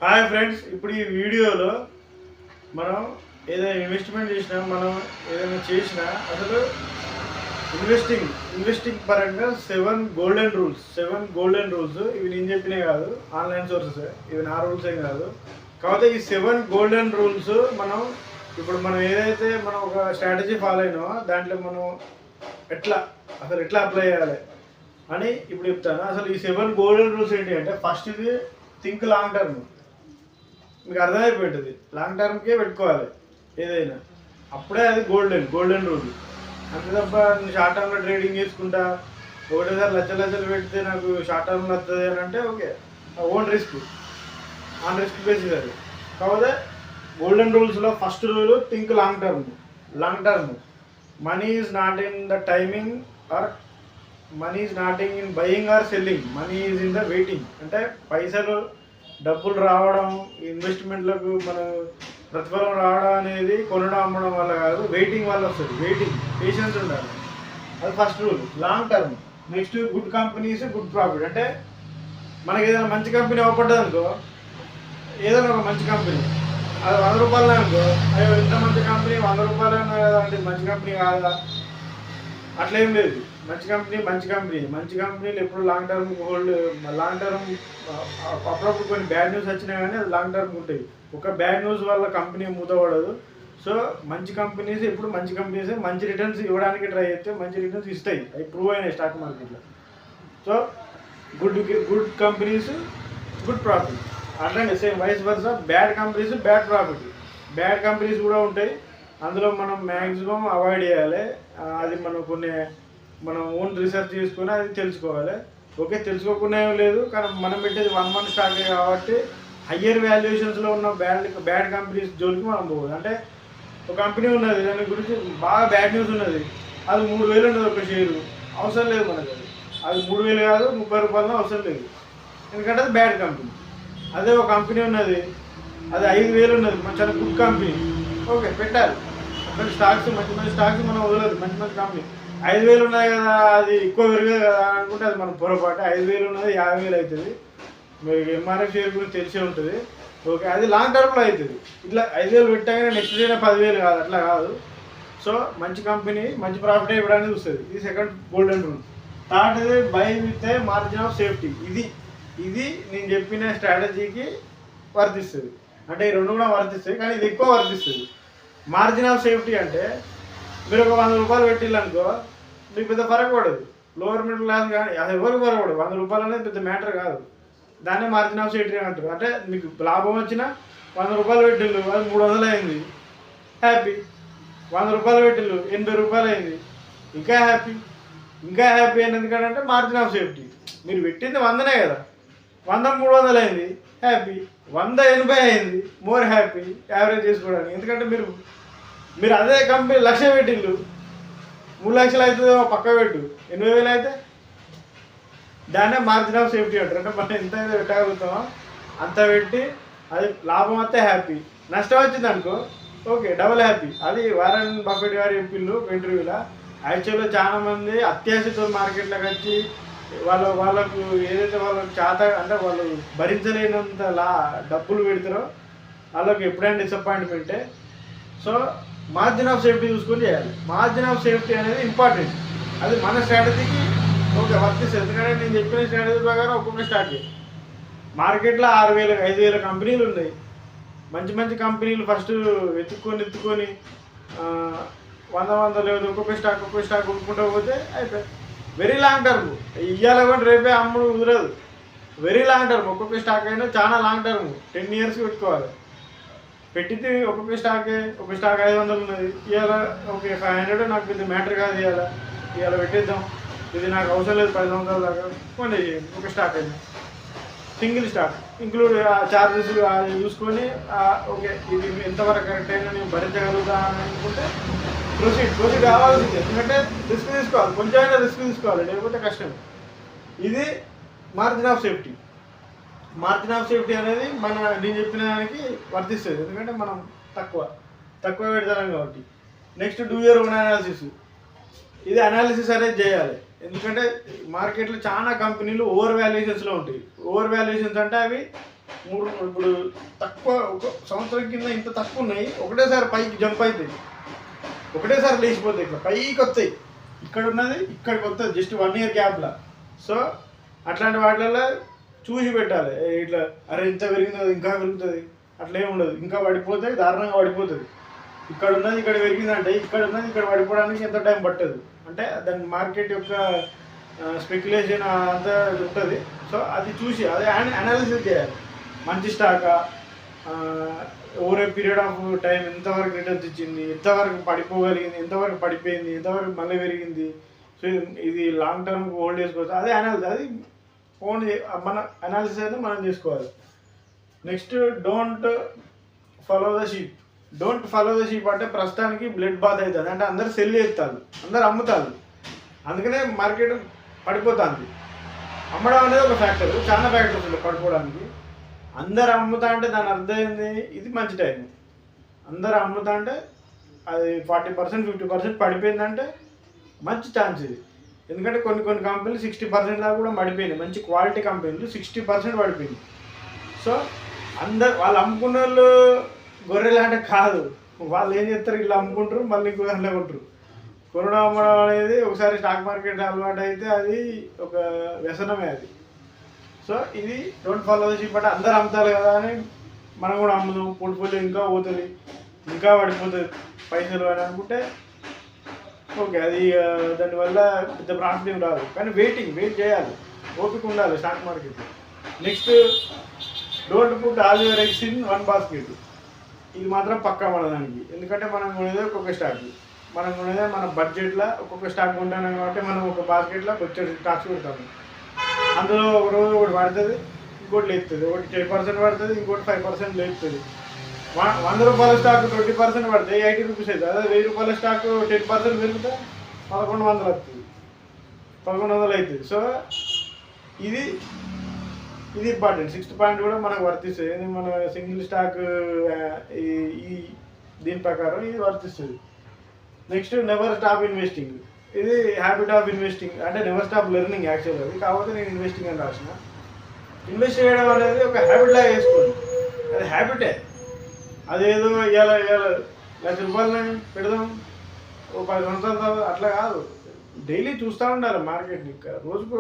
Hi friends, ఇప్పుడు ఈ వీడియోలో మనం ఏదైనా ఇన్వెస్ట్మెంట్ చేసినా, మనం ఏదైనా చేసినా అసలు ఇన్వెస్టింగ్ పరంగా 7 గోల్డెన్ రూల్స్ ఇవి నేను చెప్పినవి కాదు, ఆన్లైన్ సోర్సెస్. ఇవి నా రూల్స్ ఏం కాదు. కాకపోతే ఈ 7 గోల్డెన్ రూల్స్ మనం ఏదైతే మనం ఒక స్ట్రాటజీ ఫాలో అయినామో దాంట్లో మనం ఎట్లా అప్లై చేయాలి అని ఇప్పుడు చెప్తాను. అసలు ఈ 7 గోల్డెన్ రూల్స్ ఏంటి అంటే, ఫస్ట్ ఇది థింక్ లాంగ్ టర్మ్. మీకు అర్థమైపోయింటుంది, లాంగ్ టర్మ్కే పెట్టుకోవాలి ఏదైనా, అప్పుడే అది గోల్డెన్ రూల్. అంతే తప్ప నేను షార్ట్ టర్మ్లో ట్రేడింగ్ చేసుకుంటా ఒకటేసారి లక్షలు పెడితే నాకు షార్ట్ టర్మ్లో వస్తుంది అని అంటే okay, own risk, on risk basis అది. కాకపోతే గోల్డెన్ రూల్స్లో first rule think long term. Money is not in the timing or money is not in buying or selling, money is in the waiting. అంటే డబ్బులు రావడం, ఇన్వెస్ట్మెంట్లకు మనం ప్రతిఫలం రావడం అనేది కొనడం అమ్మడం వల్ల కాదు, వెయిటింగ్ వల్ల వస్తుంది. పేషెన్స్ ఉండాలి, అది first rule. Long term. Next good companies, good profit. అంటే మనకి ఏదైనా మంచి కంపెనీ అవపడ్డది అనుకో, ఏదైనా ఒక మంచి కంపెనీ అది 100 రూపాయలే అనుకో, అయ్యో ఇంత మంచి కంపెనీ 100 రూపాయలే కదా అంటే మంచి కంపెనీ కాదా? అట్లేం లేదు. మంచి కంపెనీలు ఎప్పుడు లాంగ్ టర్మ్ అప్పుడప్పుడు కొన్ని బ్యాడ్ న్యూస్ వచ్చినా కానీ అది లాంగ్ టర్మ్ ఉంటాయి. ఒక బ్యాడ్ న్యూస్ వల్ల కంపెనీ మూతపడదు. సో మంచి కంపెనీస్ మంచి రిటర్న్స్ ఇవ్వడానికి ట్రై చేస్తే మంచి రిటర్న్స్ ఇస్తాయి. అవి ప్రూవ్ అయినాయి స్టాక్ మార్కెట్లో. So good companies, good profit. అట్లాంటి same vice versa bad companies, bad profit. Bad companies కూడా ఉంటాయి, అందులో మనం మ్యాక్సిమం అవాయిడ్ చేయాలి. అది మనం ఓన్ రీసెర్చ్ చేసుకుని అది తెలుసుకోవాలి. ఓకే, తెలుసుకోకుండా ఏం లేదు, కానీ మనం పెట్టేది 1 month స్టాకే కాబట్టి హయ్యర్ వాల్యుయేషన్స్లో ఉన్న బ్యాడ్ కంపెనీస్ జోలికి మనం పోవాలి. అంటే ఒక కంపెనీ ఉన్నది, దాని గురించి బాగా బ్యాడ్ న్యూస్ ఉన్నది, అది 3,000 ఉన్నది ఒక షేరు, అవసరం లేదు మనకు. అది 3,000 కాదు, 30 రూపాయలు అవసరం లేదు, ఎందుకంటే అది బ్యాడ్ కంపెనీ. అదే ఒక కంపెనీ ఉన్నది, అది 5,000 ఉన్నది, చాలా గుడ్ కంపెనీ, ఓకే పెట్టాలి. మంచి స్టాక్స్ మనం వదలదు. మంచి కంపెనీ 5,000 ఉన్నాయి కదా, అది ఎక్కువ పెరగదు కదా అనుకుంటే అది మనం పొరపాటు. 5,000 ఉన్నది 50,000 అవుతుంది. మీకు ఎంఆర్ఎఫ్ షేర్ గురించి తెలిసే ఉంటుంది. ఓకే, అది లాంగ్ టర్మ్లో అవుతుంది. ఇట్లా 5,000 పెట్టగానే నెక్స్ట్ డేనే 10,000 కాదు, అట్లా కాదు. సో మంచి కంపెనీ మంచి ప్రాఫిట్ ఇవ్వడానికి వస్తుంది. ఇది second golden rule. Third, by with a margin of safety. ఇది నేను చెప్పిన స్ట్రాటజీకి వర్తిస్తుంది. అంటే ఈ రెండు కూడా వర్తిస్తాయి, కానీ ఇది ఎక్కువ వర్తిస్తుంది. మార్జిన్ ఆఫ్ సేఫ్టీ అంటే మీరు ఒక 100 రూపాయలు పెట్టిల్లనుకో, మీకు పెద్ద ఫరక్ పడదు. లోవర్ మిడిల్ క్లాస్ కానీ అది ఎవరికి ఫరక్ పడదు. 100 రూపాయలు అనేది పెద్ద మ్యాటర్ కాదు. దాన్నే మార్జిన్ ఆఫ్ సేఫ్టీ అంటారు. అంటే మీకు లాభం వచ్చినా 100 రూపాయలు పెట్టిల్లు, అది 300 అయింది, హ్యాపీ. 100 రూపాయలు పెట్టిల్లు, 80 రూపాయలు అయింది, ఇంకా హ్యాపీ అయినది. ఎందుకంటే మార్జిన్ ఆఫ్ సేఫ్టీ. మీరు పెట్టింది 100నే కదా, 100 300 అయింది, హ్యాపీ. 100 80 అయింది, మోర్ హ్యాపీ, యావరేజ్ చేసుకోవడానికి. ఎందుకంటే మీరు అదే కంపెనీ 1,00,000 పెట్టిల్లు, 3 లక్షలు అవుతుందో పక్క పెట్టు, 80,000 అయితే దాన్నే మార్జిన్ ఆఫ్ సేఫ్టీ అంటారు. అంటే మనం ఎంత అయితే పెట్టగలుగుతామో అంత పెట్టి, అది లాభం వస్తే హ్యాపీ, నష్టం వచ్చింది అనుకో ఓకే డబుల్ హ్యాపీ. అది వారన్ బఫెట్ గారు చెప్పిండు ఇంటర్వ్యూలో. యాక్చువల్గా చాలామంది అత్యాశతో మార్కెట్లోకి వచ్చి వాళ్ళకు ఏదైతే వాళ్ళకి అంటే వాళ్ళు భరించలేనంత డబ్బులు పెడతారో వాళ్ళకి ఎప్పుడైనా డిసప్పాయింట్మెంటే. సో మార్జిన్ ఆఫ్ సేఫ్టీ చూసుకొని చేయాలి. మార్జిన్ ఆఫ్ సేఫ్టీ అనేది ఇంపార్టెంట్. అది మన స్ట్రాటజీకి ఓకే వర్తిస్తుంది. ఎందుకంటే నేను చెప్పిన స్ట్రాటజీ ప్రకారం ఒక్కొక్క స్టార్ట్ మార్కెట్లో 6,000 5,000 కంపెనీలు ఉన్నాయి. మంచి కంపెనీలు ఫస్ట్ ఎత్తుకొని 100 లేదు, ఒక్కొక్క స్టాక్ కొనుక్కుంటూ పోతే అయిపోయి. Very long term. ఇవాళ కూడా రేపే అమ్ముడు కుదరదు. Very long term. ఒక్కొక్క స్టాక్ అయినా చాలా లాంగ్ టర్మ్, 10 years పెట్టుకోవాలి. పెట్టితే ఒక స్టాక్ 500 ఉన్నది, ఇవాళ ఓకే 500 నాకు పెద్ద మ్యాటర్ కాదు, ఇవాళ పెట్టేద్దాం, ఇది నాకు అవసరం లేదు 10 సంవత్సరాల దాకా కొన్ని ఒక స్టాక్ అయింది, సింగిల్ స్టాక్ ఇంక్లూడ్ చార్జెస్ చూసుకొని ఓకే ఇది ఎంతవరకు కరెక్ట్ అయినా నేను భరించగలుగుతా అని అనుకుంటే ప్రొసీడ్ కావాల్సింది. ఎందుకంటే రిస్క్ తీసుకోవాలి, కొంచెమైనా రిస్క్ తీసుకోవాలి, లేకపోతే కష్టం. ఇది margin of safety. Margin of safety అనేది నేను చెప్పిన దానికి వర్తిస్తుంది. ఎందుకంటే మనం తక్కువ పెడతాం కాబట్టి. Next do your own analysis. ఇది అనాలిసిస్ అనేది చేయాలి. ఎందుకంటే మార్కెట్లో చాలా కంపెనీలు ఓవర్ వాల్యుయేషన్స్లో ఉంటాయి. ఓవర్ వాల్యుయేషన్స్ అంటే అవి ఇప్పుడు తక్కువ ఒక సంవత్సరం కింద ఇంత తక్కువ ఉన్నాయి, ఒకటేసారి పైకి జంప్ అవుతాయి, ఒకటేసారి లేచిపోతాయి, ఇట్లా పైకి వస్తాయి, ఇక్కడ ఉన్నది ఇక్కడికి వస్తుంది జస్ట్ 1 year గ్యాప్లో. సో అట్లాంటి వాటిల్లో చూసి పెట్టాలి, ఇట్లా అరే ఇంత పెరిగింది ఇంకా పెరుగుతుంది అట్లా ఏమి ఉండదు, ఇంకా పడిపోతే దారుణంగా పడిపోతుంది. ఇక్కడ ఉన్నది ఇక్కడ పెరిగిందంటే ఇక్కడ ఉన్నది ఇక్కడ పడిపోవడానికి ఎంత టైం పట్టదు, అంటే దాని మార్కెట్ యొక్క స్పెక్యులేషన్ అంతా ఉంటుంది. సో అది చూసి అదే అనాలిసిస్ చేయాలి, మంచి స్టాకా, over a period of time ఎంతవరకు రిటర్న్స్ ఇచ్చింది, ఎంతవరకు పడిపోగలిగింది, ఎంతవరకు పడిపోయింది, ఎంతవరకు మళ్ళీ పెరిగింది. సో ఇది లాంగ్ టర్మ్ హోల్డ్ చేసుకోవచ్చు, అదే అనాలిసిస్, అది ఓన్ మన అనాలిసిస్ అయితే మనం చేసుకోవాలి. Next don't follow the sheep. Don't follow the sheep అంటే ప్రస్తుతానికి బ్లడ్ బాత్ అవుతుంది, అంటే అందరు సెల్ చేస్తారు, అందరు అమ్ముతారు, అందుకనే మార్కెట్ పడిపోతుంది. అమ్మడం అనేది ఒక ఫ్యాక్టర్, చాలా ఫ్యాక్టర్స్ ఉంటాయి పడిపోవడానికి. అందరు అమ్ముతా అంటే దాని అర్థం ఏంది, ఇది మంచి టైం. అందరు అమ్ముతా అంటే అది 40% 50% పడిపోయిందంటే మంచి ఛాన్స్ ఇది. ఎందుకంటే కొన్ని కంపెనీలు 60% దాకా కూడా పడిపోయినాయి, మంచి క్వాలిటీ కంపెనీలు 60% పడిపోయింది. సో వాళ్ళు అమ్ముకున్న వాళ్ళు గొర్రెలు అంటే కాదు, వాళ్ళు ఏం చేస్తారు, ఇలా అమ్ముకుంటారు మళ్ళీ ఇంకో దాంట్లో కొంటారు. కొనడం అమ్మడం అనేది ఒకసారి స్టాక్ మార్కెట్ అలవాటు అయితే అది ఒక వ్యసనమే అది. సో ఇది డోంట్ ఫాలో ద షీప్ అంటే అందరు అమ్ముతారు కదా అని మనం కూడా అమ్ముదాం, పోర్ట్ఫోలియో ఇంకా పోతుంది, ఇంకా పడిపోతుంది పైసలు అని అనుకుంటే ఓకే, అది దానివల్ల పెద్ద ప్రాఫిట్ ఏం రాదు. కానీ వెయిట్ చేయాలి, ఓపిక ఉండాలి stock market. Next don't put all your eggs in one basket. ఇది మాత్రం పక్కా మన దానికి, ఎందుకంటే మనం కొనేదే ఒక్కొక్క స్టాక్, మనం కొనేదే మన బడ్జెట్లో ఒక్కొక్క స్టాక్ కొంటాం కాబట్టి మనం ఒక బాస్కెట్లో వచ్చే స్టాక్స్ పెడతాము. అందులో ఒక రోజు ఒకటి పడుతుంది, ఇంకోటి లేపుతుంది, ఒకటి 10% పడుతుంది, ఇంకోటి 5% లేపుతుంది. 100 రూపాయల స్టాక్ 20% పడితే 80 రూపీస్ అవుతుంది. అదే 1000 రూపాయల స్టాక్ 10% పెరిగితే 1100 వస్తుంది, 1100 అవుతుంది. సో ఇది ఇంపార్టెంట్. 6th పాయింట్ కూడా మనకు వర్తిస్తుంది, మన సింగిల్ స్టాక్ ఈ దీని ప్రకారం ఇది వర్తిస్తుంది. Next never stop investing. ఇది హ్యాబిట్ ఆఫ్ ఇన్వెస్టింగ్, అంటే నెవర్ స్టాప్ లెర్నింగ్ యాక్చువల్ అది, కాకపోతే నేను ఇన్వెస్టింగ్ అని రాసిన. ఇన్వెస్ట్ చేయడం అనేది ఒక హ్యాబిట్ లాగా వేసుకోండి, అది హ్యాబిటే. అదేదో ఇవాళ 1,00,000 రూపాయలని పెడదాం ఓ 10 సంవత్సరాల తర్వాత అట్లా కాదు, డైలీ చూస్తూ ఉండాలి మార్కెట్ని. రోజుకు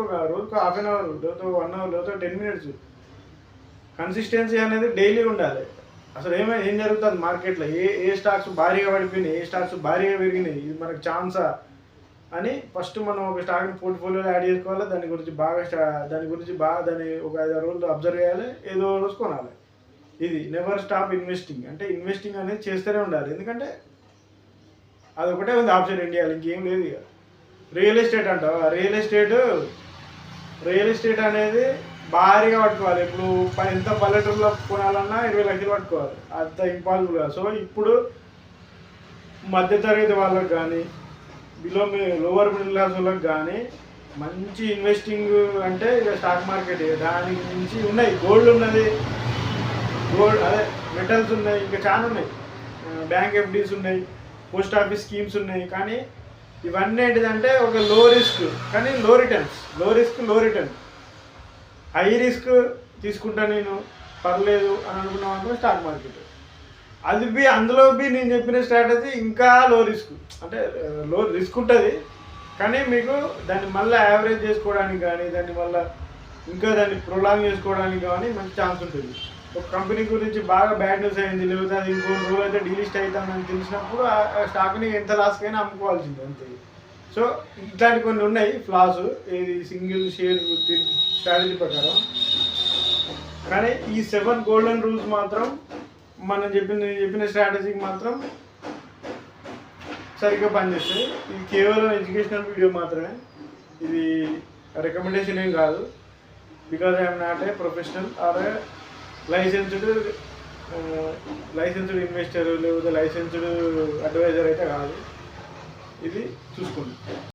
హాఫ్ అన్ అవర్, లేకపోతే 1 hour, లేకపోతే 10 minutes కన్సిస్టెన్సీ అనేది డైలీ ఉండాలి. అసలు ఏం జరుగుతుంది మార్కెట్లో, ఏ స్టాక్స్ భారీగా పడిపోయినాయి, ఏ స్టాక్స్ భారీగా పెరిగినాయి, ఇది మనకు ఛాన్సా అని ఫస్ట్ మనం ఒక స్టాక్ని పోర్ట్ఫోలియోలో యాడ్ చేసుకోవాలి. దాని గురించి బాగా దాన్ని ఒక 5-6 రోజులు అబ్జర్వ్ చేయాలి, ఏదో రోజు కొనాలి. ఇది నెవర్ స్టాప్ ఇన్వెస్టింగ్, అంటే ఇన్వెస్టింగ్ అనేది చేస్తూనే ఉండాలి. ఎందుకంటే అదొకటే ఉంది ఆప్షన్ ఇండియాలో, ఇంకేం లేదు. ఇక రియల్ ఎస్టేట్ అంటావు, రియల్ ఎస్టేట్ అనేది భారీగా పట్టుకోవాలి. ఇప్పుడు ఎంత పల్లెటూరులో కొనాలన్నా 20 లక్షలు పట్టుకోవాలి, అంత ఇంపాసిబుల్ కాదు. సో ఇప్పుడు మధ్యతరగతి వాళ్ళకి కానీ లోవర్ మిడిల్ క్లాస్ వాళ్ళకి కానీ మంచి ఇన్వెస్టింగ్ అంటే ఇక స్టాక్ మార్కెట్. దానికి మించి ఉన్నాయి, గోల్డ్ ఉన్నది, అదే మెటల్స్ ఉన్నాయి, ఇంకా చాలా ఉన్నాయి, బ్యాంక్ ఎఫ్డీస్ ఉన్నాయి, పోస్ట్ ఆఫీస్ స్కీమ్స్ ఉన్నాయి. కానీ ఇవన్నీ ఏంటిదంటే ఒక లో రిస్క్ కానీ లో రిటర్న్. హై రిస్క్ తీసుకుంటా నేను పర్లేదు అని అనుకున్నాం అనుకో స్టాక్ మార్కెట్. అందులో నేను చెప్పిన స్ట్రాటజీ ఇంకా లో రిస్క్, అంటే లో రిస్క్ ఉంటుంది కానీ మీకు దాన్ని మళ్ళీ యావరేజ్ చేసుకోవడానికి కానీ దాన్ని ప్రొలాంగ్ చేసుకోవడానికి కానీ మంచి ఛాన్స్ ఉంటుంది. ఒక కంపెనీ గురించి బాగా బ్యాడ్ న్యూస్ అయింది, లేకపోతే అది ఇంకో రోజు అయితే డీలిస్ట్ అవుతామని తెలిసినప్పుడు ఆ స్టాక్ని ఎంత లాస్కైనా అమ్ముకోవాల్సింది అంతే. సో ఇట్లాంటి కొన్ని ఉన్నాయి ఫ్లాస్, ఇది సింగిల్ షేర్ స్ట్రాటజీ ప్రకారం. కానీ ఈ 7 గోల్డెన్ రూల్స్ మాత్రం మనం చెప్పిన స్ట్రాటజీకి మాత్రం సరిగ్గా పనిచేస్తాయి. ఇది కేవలం ఎడ్యుకేషనల్ వీడియో మాత్రమే, ఇది రికమెండేషన్ ఏం కాదు. Because I'm not a professional are A licensed investor, లేకపోతే లైసెన్స్డ్ అడ్వైజర్ అయితే కాదు. ఇది చూసుకోండి.